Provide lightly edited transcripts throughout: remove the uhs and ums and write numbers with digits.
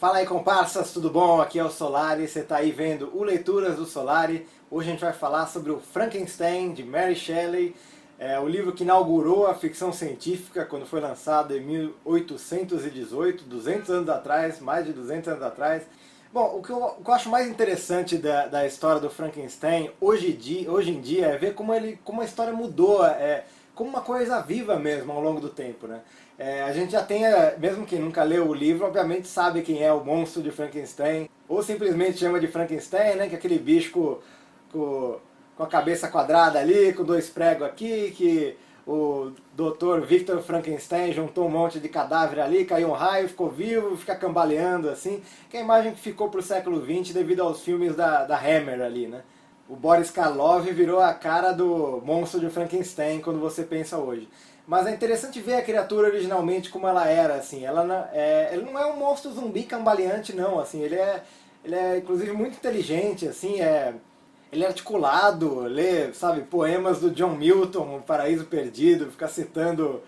Fala aí, comparsas, tudo bom? Aqui é o Solari, você está aí vendo o Leituras do Solari. Hoje a gente vai falar sobre o Frankenstein, de Mary Shelley, o livro que inaugurou a ficção científica quando foi lançado em 1818, 200 anos atrás, mais de 200 anos atrás. Bom, o que eu acho mais interessante da história do Frankenstein hoje em dia é ver como a história mudou, como uma coisa viva mesmo ao longo do tempo, né? A gente já tem, mesmo quem nunca leu o livro, obviamente sabe quem é o monstro de Frankenstein, ou simplesmente chama de Frankenstein, né? Que é aquele bicho com a cabeça quadrada ali, com dois pregos aqui, que o Dr. Victor Frankenstein juntou um monte de cadáver ali, caiu um raio, ficou vivo, fica cambaleando assim, que é a imagem que ficou pro século XX devido aos filmes da Hammer ali, né? O Boris Karloff virou a cara do monstro de Frankenstein quando você pensa hoje. Mas é interessante ver a criatura originalmente como ela era, assim. Ele não é um monstro zumbi cambaleante, não, assim. Ele é inclusive muito inteligente, assim. Ele é articulado, lê, sabe, poemas do John Milton, O Paraíso Perdido, fica citando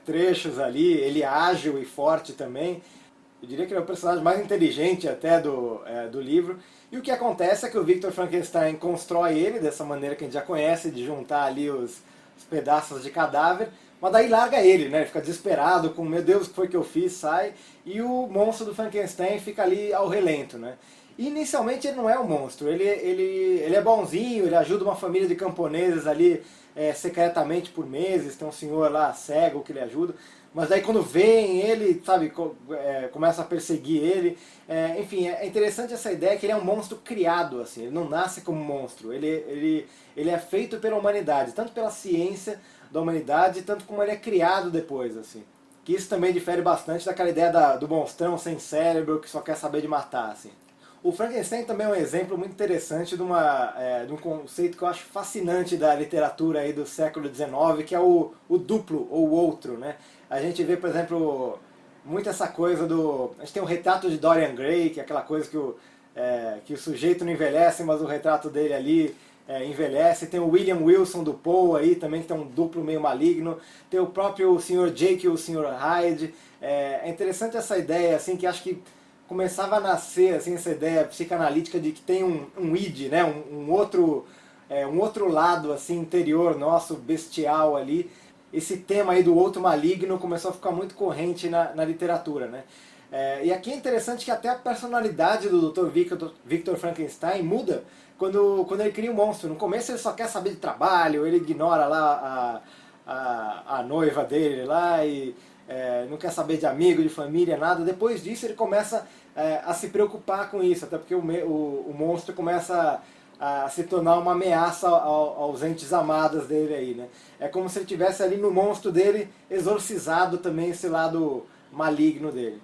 trechos ali. Ele é ágil e forte também. Eu diria que ele é o personagem mais inteligente até do livro. E o que acontece é que o Victor Frankenstein constrói ele dessa maneira que a gente já conhece, de juntar ali os pedaços de cadáver, mas daí larga ele, né? Ele fica desesperado, com meu Deus, o que foi que eu fiz, sai, e o monstro do Frankenstein fica ali ao relento, né? E inicialmente ele não é um monstro, ele é bonzinho, ele ajuda uma família de camponeses ali secretamente por meses, tem um senhor lá cego que ele ajuda, mas daí quando vem ele, sabe, começa a perseguir ele. Enfim, é interessante essa ideia que ele é um monstro criado, assim, ele não nasce como monstro, ele é feito pela humanidade, tanto pela ciência da humanidade, tanto como ele é criado depois, assim. Que isso também difere bastante daquela ideia do monstrão sem cérebro que só quer saber de matar, assim. O Frankenstein também é um exemplo muito interessante de um conceito que eu acho fascinante da literatura aí do século XIX, que é o duplo, ou o outro, né? A gente vê, por exemplo, muito essa coisa A gente tem o retrato de Dorian Gray, que é aquela coisa que o sujeito não envelhece, mas o retrato dele ali envelhece. Tem o William Wilson do Poe aí também, que tem um duplo meio maligno. Tem o próprio Sr. Jekyll e o Sr. Hyde. É interessante essa ideia, assim, que acho que começava a nascer assim, essa ideia psicanalítica de que tem um id, né? um outro lado assim, interior nosso, bestial ali. Esse tema aí do outro maligno começou a ficar muito corrente na literatura, né? E aqui é interessante que até a personalidade do Dr. Victor Frankenstein muda quando ele cria um monstro. No começo ele só quer saber de trabalho, ele ignora lá a noiva dele lá e não quer saber de amigo, de família, nada. Depois disso ele começa a se preocupar com isso, até porque o monstro começa a se tornar uma ameaça aos entes amados dele aí, né? É como se ele tivesse ali no monstro dele exorcizado também esse lado maligno dele.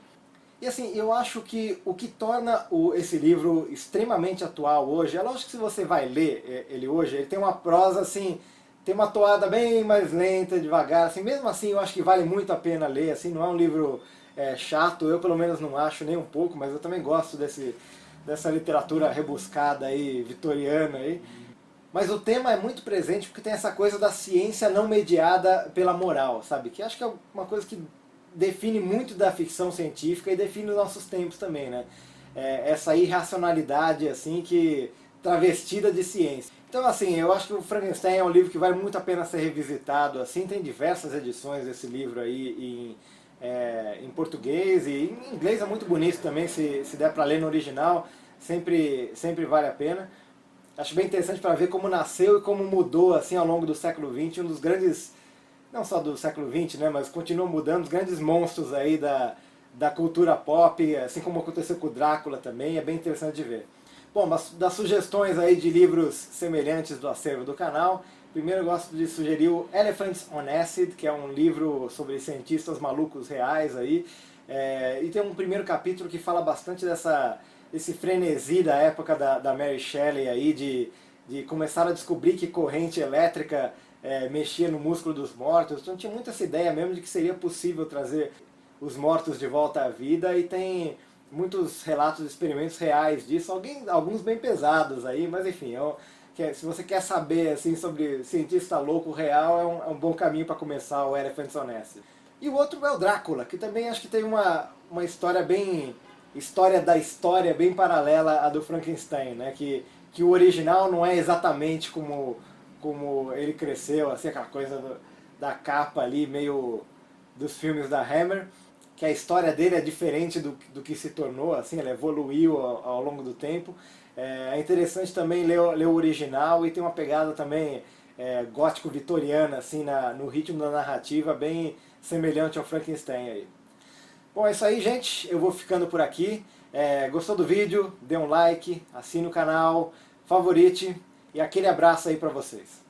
E assim, eu acho que o que torna esse livro extremamente atual hoje, é lógico que se você vai ler ele hoje, ele tem uma prosa assim, tem uma toada bem mais lenta, devagar, assim, mesmo assim eu acho que vale muito a pena ler, assim, não é um livro chato, eu pelo menos não acho nem um pouco, mas eu também gosto dessa literatura rebuscada aí, vitoriana aí. Mas o tema é muito presente porque tem essa coisa da ciência não mediada pela moral, sabe? Que acho que é uma coisa que define muito da ficção científica e define os nossos tempos também, né? Essa irracionalidade, assim, que travestida de ciência. Então, assim, eu acho que o Frankenstein é um livro que vale muito a pena ser revisitado, assim, tem diversas edições desse livro aí em português e em inglês é muito bonito também, se der para ler no original, sempre vale a pena. Acho bem interessante para ver como nasceu e como mudou assim ao longo do século XX, um dos grandes, não só do século XX, né, mas continua mudando, os grandes monstros aí da cultura pop, assim como aconteceu com o Drácula também, é bem interessante de ver. Bom, mas das sugestões aí de livros semelhantes do acervo do canal, primeiro eu gosto de sugerir o Elephants on Acid, que é um livro sobre cientistas malucos reais aí, e tem um primeiro capítulo que fala bastante esse frenesi da época da Mary Shelley aí, de começar a descobrir que corrente elétrica mexia no músculo dos mortos. Então tinha muita essa ideia mesmo de que seria possível trazer os mortos de volta à vida, e tem muitos relatos de experimentos reais disso, alguns bem pesados aí, mas enfim, se você quer saber assim, sobre cientista louco real, é um bom caminho para começar o Elephants on Acid. E o outro é o Drácula, que também acho que tem uma história bem história da história bem paralela à do Frankenstein, né? Que o original não é exatamente como ele cresceu, assim, aquela coisa da capa ali, meio dos filmes da Hammer, que a história dele é diferente do que se tornou, assim, ela evoluiu ao longo do tempo. É interessante também ler o original e tem uma pegada também gótico-vitoriana, assim, no ritmo da narrativa, bem semelhante ao Frankenstein aí. Bom, é isso aí, gente. Eu vou ficando por aqui. Gostou do vídeo? Dê um like, assine o canal, favorite e aquele abraço aí pra vocês.